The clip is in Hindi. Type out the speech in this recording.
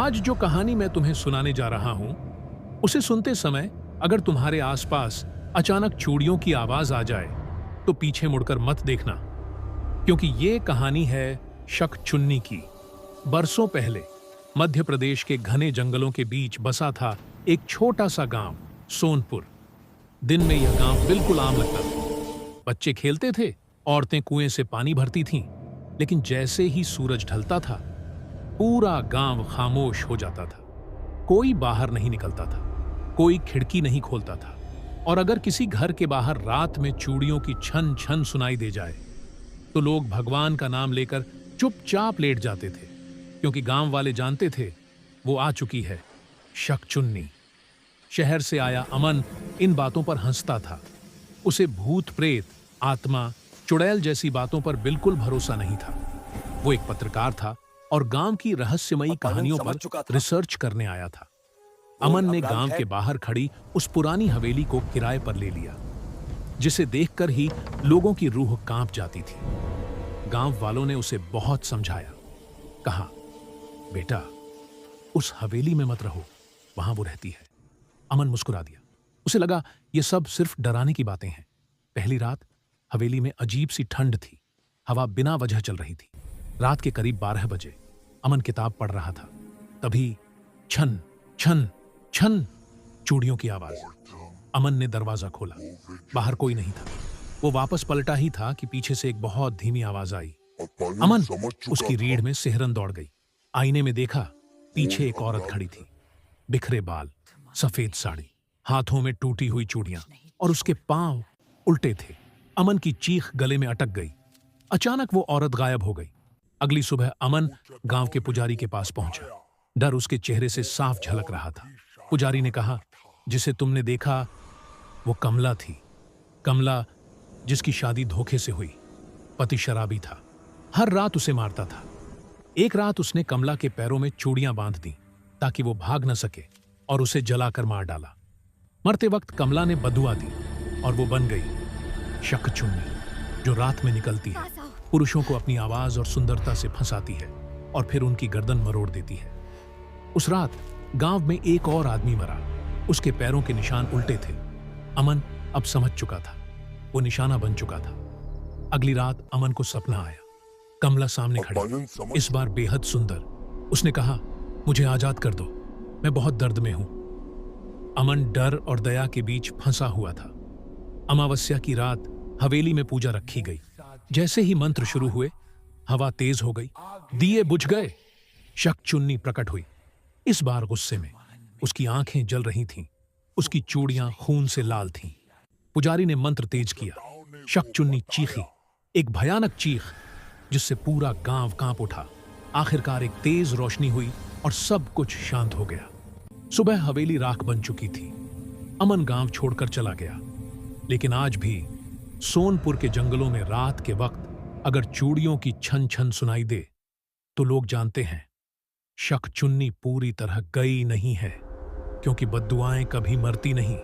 आज जो कहानी मैं तुम्हें सुनाने जा रहा हूं, उसे सुनते समय अगर तुम्हारे आसपास अचानक चूड़ियों की आवाज आ जाए, तो पीछे मुड़कर मत देखना, क्योंकि ये कहानी है शक-चुन्नी की। बरसों पहले मध्य प्रदेश के घने जंगलों के बीच बसा था एक छोटा सा गांव, सोनपुर। दिन में यह गांव बिल्कुल आम लगता था। बच्चे खेलते थे, औरतें कुएं से पानी भरती थीं, लेकिन जैसे ही सूरज ढलता था, पूरा गांव खामोश हो जाता था। कोई बाहर नहीं निकलता था, कोई खिड़की नहीं खोलता था, और अगर किसी घर के बाहर रात में चूड़ियों की छन छन सुनाई दे जाए, तो लोग भगवान का नाम लेकर चुपचाप लेट जाते थे, क्योंकि गांव वाले जानते थे वो आ चुकी है शक-चुन्नी। शहर से आया अमन इन बातों पर हंसता था। उसे भूत प्रेत, आत्मा, चुड़ैल जैसी बातों पर बिल्कुल भरोसा नहीं था। वो एक पत्रकार था और गांव की रहस्यमयी कहानियों पर रिसर्च करने आया था। अमन ने गांव के बाहर खड़ी उस पुरानी हवेली को किराए पर ले लिया, जिसे देखकर ही लोगों की रूह कांप जाती थी। गांव वालों ने उसे बहुत समझाया, कहा, बेटा, उस हवेली में मत रहो, वहां वो रहती है। अमन मुस्कुरा दिया। उसे लगा ये सब सिर्फ डराने की बातें हैं। पहली रात हवेली में अजीब सी ठंड थी। हवा बिना वजह चल रही थी। रात के करीब 12 बजे अमन किताब पढ़ रहा था। तभी छन छन छन चूड़ियों की आवाज। अमन ने दरवाजा खोला। बाहर कोई नहीं था। वो वापस पलटा ही था कि पीछे से एक बहुत धीमी आवाज आई। अमन, उसकी रीढ़ में सिहरन दौड़ गई। आईने में देखा, पीछे एक औरत खड़ी थी। बिखरे बाल, सफेद साड़ी, हाथों में टूटी हुई चूड़ियां, और उसके पांव उल्टे थे। अमन की चीख गले में अटक गई। अचानक वो औरत गायब हो गई। अगली सुबह अमन गांव के पुजारी के पास पहुंचा। डर उसके चेहरे से साफ झलक रहा था। पुजारी ने कहा, जिसे तुमने देखा वो कमला थी। कमला, जिसकी शादी धोखे से हुई। पति शराबी था, हर रात उसे मारता था। एक रात उसने कमला के पैरों में चूड़ियां बांध दी ताकि वो भाग न सके, और उसे जलाकर मार डाला। मरते वक्त कमला ने बदुआ दी और वो बन गई शक-चुन्नी, जो रात में निकलती है, पुरुषों को अपनी आवाज और सुंदरता से फंसाती है और फिर उनकी गर्दन मरोड़ देती है। उस रात गांव में एक और आदमी मरा। उसके पैरों के निशान उल्टे थे। अमन अब समझ चुका था, वो निशाना बन चुका था। अगली रात अमन को सपना आया। कमला सामने खड़ी, इस बार बेहद सुंदर। उसने कहा, मुझे आजाद कर दो, मैं बहुत दर्द में हूं। अमन डर और दया के बीच फंसा हुआ था। अमावस्या की रात हवेली में पूजा रखी गई। जैसे ही मंत्र शुरू हुए, हवा तेज हो गई, दिए बुझ गए, शक-चुन्नी प्रकट हुई। इस बार गुस्से में। उसकी आंखें जल रही थीं, उसकी चूड़ियां खून से लाल थीं। पुजारी ने मंत्र तेज किया। शक-चुन्नी चीखी, एक भयानक चीख, जिससे पूरा गांव कांप उठा। आखिरकार एक तेज रोशनी हुई और सब कुछ शांत हो गया। सुबह हवेली राख बन चुकी थी। अमन गांव छोड़कर चला गया। लेकिन आज भी सोनपुर के जंगलों में रात के वक्त अगर चूड़ियों की छन छन सुनाई दे, तो लोग जानते हैं शक-चुन्नी पूरी तरह गई नहीं है, क्योंकि बद्दुआएं कभी मरती नहीं।